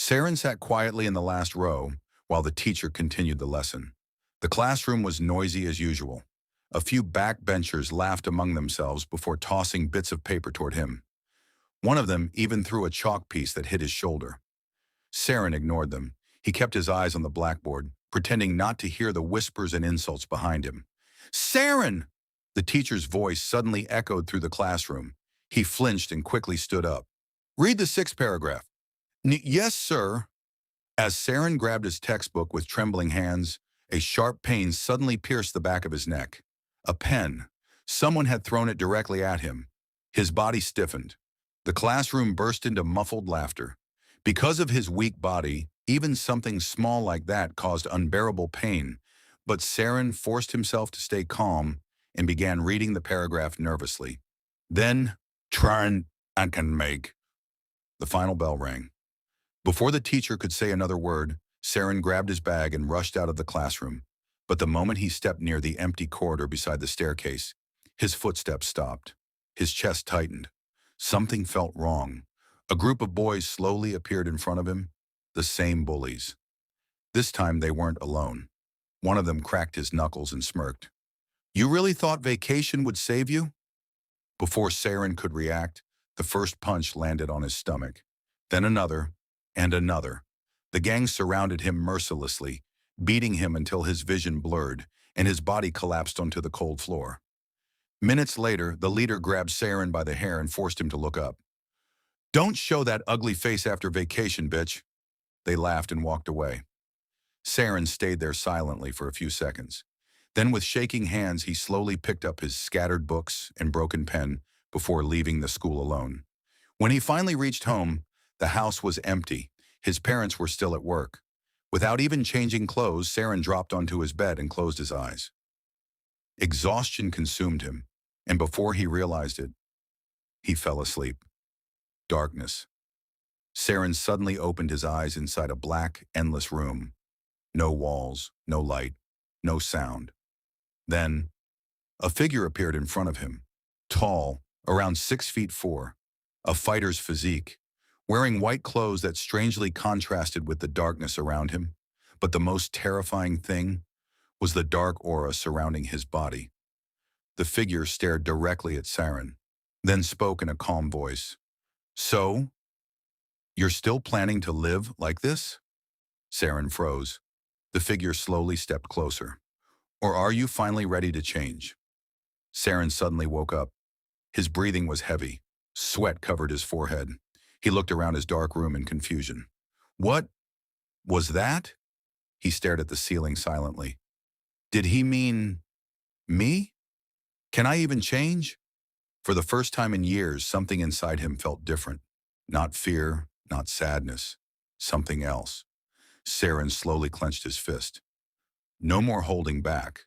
Saren sat quietly in the last row while the teacher continued the lesson. The classroom was noisy as usual. A few backbenchers laughed among themselves before tossing bits of paper toward him. One of them even threw a chalk piece that hit his shoulder. Saren ignored them. He kept his eyes on the blackboard, pretending not to hear the whispers and insults behind him. Saren! The teacher's voice suddenly echoed through the classroom. He flinched and quickly stood up. Read the sixth paragraph. Yes, sir. As Saren grabbed his textbook with trembling hands, a sharp pain suddenly pierced the back of his neck. A pen. Someone had thrown it directly at him. His body stiffened. The classroom burst into muffled laughter. Because of his weak body, even something small like that caused unbearable pain, but Saren forced himself to stay calm and began reading the paragraph nervously. Then, try I can make. The final bell rang. Before the teacher could say another word, Saren grabbed his bag and rushed out of the classroom. But the moment he stepped near the empty corridor beside the staircase, his footsteps stopped. His chest tightened. Something felt wrong. A group of boys slowly appeared in front of him, the same bullies. This time they weren't alone. One of them cracked his knuckles and smirked. You really thought vacation would save you? Before Saren could react, the first punch landed on his stomach. Then another, and another. The gang surrounded him mercilessly, beating him until his vision blurred and his body collapsed onto the cold floor. Minutes later, the leader grabbed Saren by the hair and forced him to look up. Don't show that ugly face after vacation, bitch. They laughed and walked away. Saren stayed there silently for a few seconds. Then with shaking hands, he slowly picked up his scattered books and broken pen before leaving the school alone. When he finally reached home, the house was empty. His parents were still at work. Without even changing clothes, Saren dropped onto his bed and closed his eyes. Exhaustion consumed him, and before he realized it, he fell asleep. Darkness. Saren suddenly opened his eyes inside a black, endless room. No walls, no light, no sound. Then, a figure appeared in front of him, tall, around 6'4", a fighter's physique, wearing white clothes that strangely contrasted with the darkness around him. But the most terrifying thing was the dark aura surrounding his body. The figure stared directly at Saren, then spoke in a calm voice. So, you're still planning to live like this? Saren froze. The figure slowly stepped closer. Or are you finally ready to change? Saren suddenly woke up. His breathing was heavy. Sweat covered his forehead. He looked around his dark room in confusion. What was that? He stared at the ceiling silently. Did he mean me? Can I even change? For the first time in years, something inside him felt different. Not fear, not sadness, something else. Saren slowly clenched his fist. No more holding back.